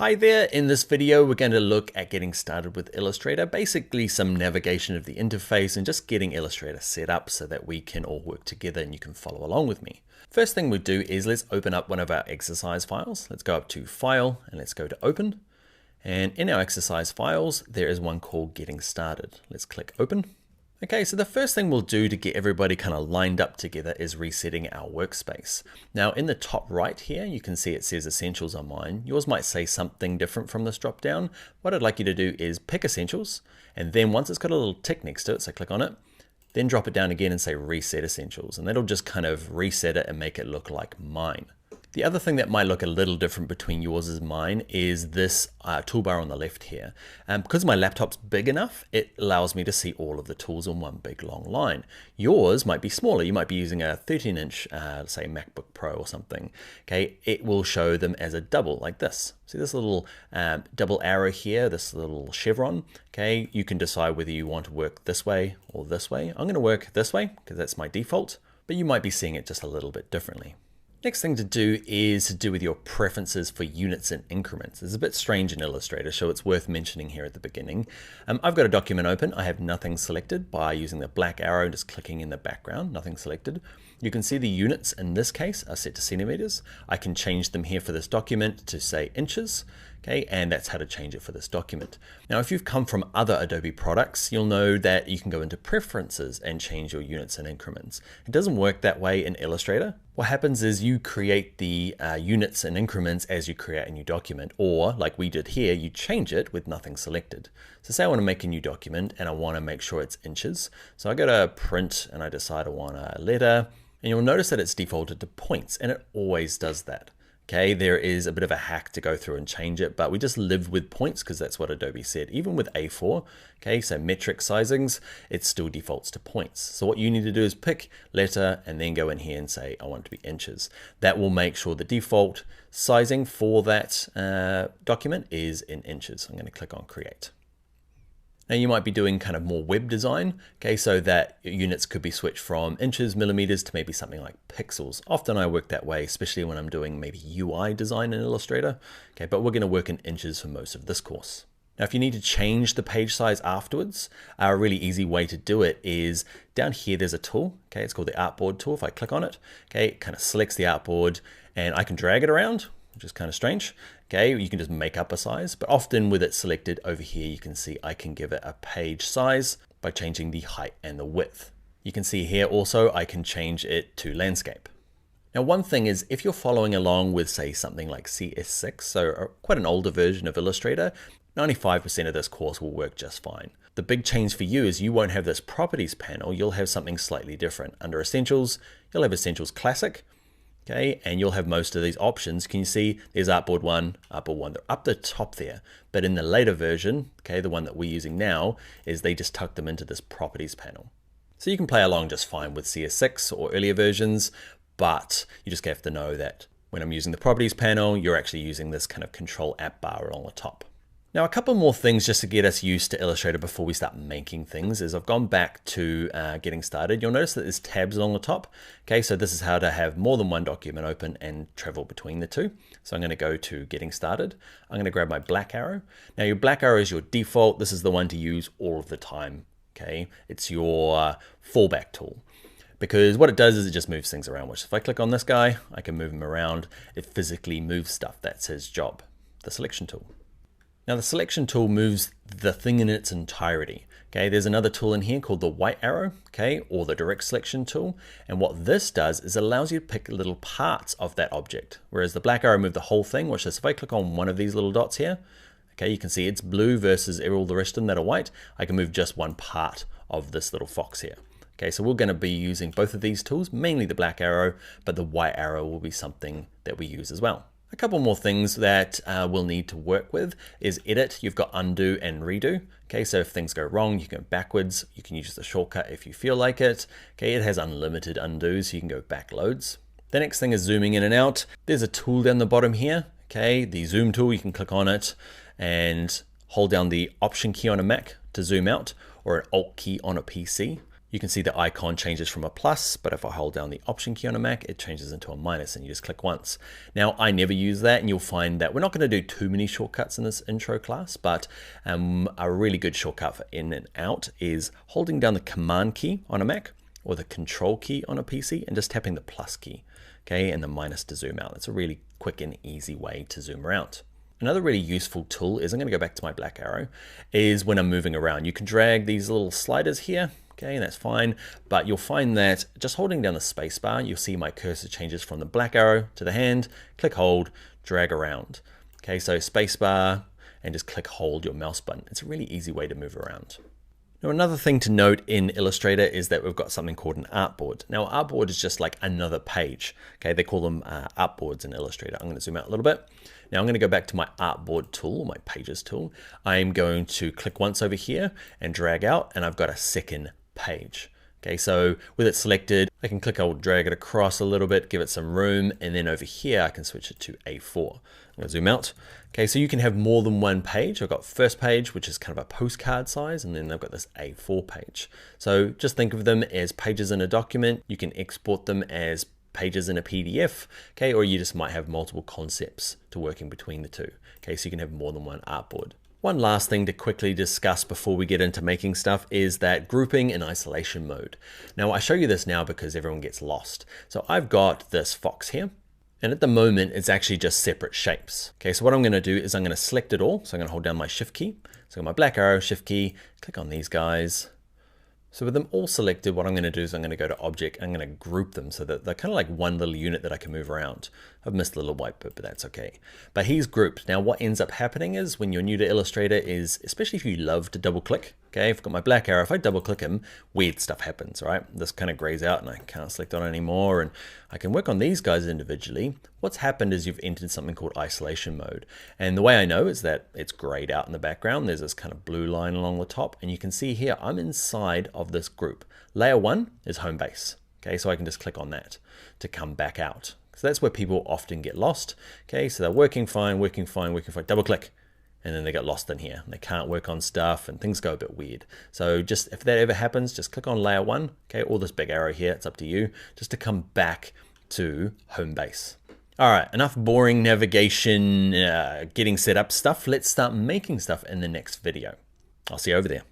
Hi there, in this video we're going to look at getting started with Illustrator, basically some navigation of the interface and just getting Illustrator set up so that we can all work together and you can follow along with me. First thing we do is let's open up one of our exercise files. Let's go up to File and let's go to Open. And in our exercise files there is one called Getting Started. Let's click Open. Okay, so the first thing we'll do to get everybody kind of lined up together is resetting our workspace. Now in the top right here, you can see it says Essentials on mine. Yours might say something different from this drop down. What I'd like you to do is pick Essentials, and then once it's got a little tick next to it, so click on it, then drop it down again and say Reset Essentials, and that'll just kind of reset it and make it look like mine. The other thing that might look a little different between yours and mine is this toolbar on the left here. Because my laptop's big enough, it allows me to see all of the tools in one big long line. Yours might be smaller. You might be using a 13-inch, say MacBook Pro or something. Okay, it will show them as a double like this. See this little double arrow here, this little chevron. Okay, you can decide whether you want to work this way or this way. I'm going to work this way because that's my default, but you might be seeing it just a little bit differently. Next thing to do is to do with your preferences for units and increments. It's a bit strange in Illustrator, so it's worth mentioning here at the beginning. I've got a document open. I have nothing selected by using the black arrow and just clicking in the background, nothing selected. You can see the units in this case are set to centimeters. I can change them here for this document to say inches. Okay, and that's how to change it for this document. Now, if you've come from other Adobe products, you'll know that you can go into preferences and change your units and increments. It doesn't work that way in Illustrator. What happens is you create the units and increments as you create a new document, or like we did here, you change it with nothing selected. So say I want to make a new document and I want to make sure it's inches. So I go to print and I decide I want a letter, and you'll notice that it's defaulted to points, and it always does that. Okay, there is a bit of a hack to go through and change it, but we just live with points because that's what Adobe said. Even with A4, okay, so metric sizings, it still defaults to points. So what you need to do is pick letter and then go in here and say, I want it to be inches. That will make sure the default sizing for that document is in inches. I'm going to click on Create. Now you might be doing kind of more web design, okay, so that units could be switched from inches, millimeters to maybe something like pixels. Often I work that way, especially when I'm doing maybe UI design in Illustrator, okay, but we're going to work in inches for most of this course. Now if you need to change the page size afterwards, a really easy way to do it is down here there's a tool, okay, it's called the Artboard tool. If I click on it, okay, it kind of selects the artboard and I can drag it around, which is kind of strange. Okay, you can just make up a size, but often with it selected over here, you can see I can give it a page size by changing the height and the width. You can see here also, I can change it to landscape. Now, one thing is if you're following along with say something like CS6, so quite an older version of Illustrator, 95% of this course will work just fine. The big change for you is you won't have this properties panel, you'll have something slightly different. Under Essentials, you'll have Essentials Classic. Okay, and you'll have most of these options. Can you see there's Artboard 1, they're up the top there. But in the later version, okay, the one that we're using now, is they just tuck them into this properties panel. So you can play along just fine with CS6 or earlier versions, but you just have to know that when I'm using the properties panel, you're actually using this kind of control app bar along the top. Now, a couple more things just to get us used to Illustrator before we start making things is I've gone back to getting started. You'll notice that there's tabs along the top. Okay, so this is how to have more than one document open and travel between the two. So I'm going to go to getting started. I'm going to grab my black arrow. Now your black arrow is your default. This is the one to use all of the time. Okay, it's your fallback tool. Because what it does is it just moves things around. Which if I click on this guy, I can move him around. It physically moves stuff. That's his job, the selection tool. Now the selection tool moves the thing in its entirety. Okay, there's another tool in here called the white arrow, okay, or the direct selection tool. And what this does is it allows you to pick little parts of that object. Whereas the black arrow moved the whole thing, which is if I click on one of these little dots here, okay, you can see it's blue versus all the rest of them that are white. I can move just one part of this little fox here. Okay, so we're going to be using both of these tools, mainly the black arrow, but the white arrow will be something that we use as well. A couple more things that we'll need to work with is edit. You've got undo and redo. Okay, so if things go wrong, you can go backwards. You can use the shortcut if you feel like it. Okay, it has unlimited undo, so you can go back loads. The next thing is zooming in and out. There's a tool down the bottom here. Okay, the zoom tool, you can click on it and hold down the Option key on a Mac to zoom out, or an Alt key on a PC. You can see the icon changes from a plus, but if I hold down the Option key on a Mac, it changes into a minus and you just click once. Now, I never use that, and you'll find that we're not going to do too many shortcuts in this intro class, but a really good shortcut for in and out is holding down the Command key on a Mac or the Control key on a PC and just tapping the plus key, okay, and the minus to zoom out. It's a really quick and easy way to zoom around. Another really useful tool is, I'm going to go back to my black arrow, is when I'm moving around. You can drag these little sliders here, okay, and that's fine, but you'll find that just holding down the space bar, you'll see my cursor changes from the black arrow to the hand, click, hold, drag around. Okay, so space bar and just click, hold your mouse button. It's a really easy way to move around. Now, another thing to note in Illustrator is that we've got something called an artboard. Now, artboard is just like another page. Okay, they call them artboards in Illustrator. I'm going to zoom out a little bit. Now, I'm going to go back to my artboard tool, my pages tool. I'm going to click once over here and drag out, and I've got a second page. Okay, so with it selected, I can click, I'll drag it across a little bit, give it some room, and then over here I can switch it to A4. I'm going to zoom out. Okay, so you can have more than one page. I've got first page, which is kind of a postcard size, and then I've got this A4 page. So just think of them as pages in a document. You can export them as pages in a PDF, okay, or you just might have multiple concepts to working between the two. Okay, so you can have more than one artboard. One last thing to quickly discuss before we get into making stuff is that grouping in isolation mode. Now, I show you this now because everyone gets lost. So I've got this fox here, and at the moment it's actually just separate shapes. Okay, so what I'm going to do is I'm going to select it all. So I'm going to hold down my shift key. So my black arrow, shift key, click on these guys. So with them all selected, what I'm going to do is I'm going to go to object. I'm going to group them so that they're kind of like one little unit that I can move around. I've missed the little white bit, but that's okay. But he's grouped. Now what ends up happening is when you're new to Illustrator is, especially if you love to double click, okay, I've got my black arrow. If I double click him, weird stuff happens, right? This kind of grays out and I can't select on it anymore. And I can work on these guys individually. What's happened is you've entered something called isolation mode. And the way I know is that it's grayed out in the background. There's this kind of blue line along the top. And you can see here, I'm inside of this group. Layer 1 is home base. Okay, so I can just click on that to come back out. So that's where people often get lost. Okay, so they're working fine, double click, and then they get lost in here. They can't work on stuff and things go a bit weird. So just if that ever happens, just click on layer 1, okay, or this big arrow here, it's up to you, just to come back to home base. All right, enough boring navigation, getting set up stuff. Let's start making stuff in the next video. I'll see you over there.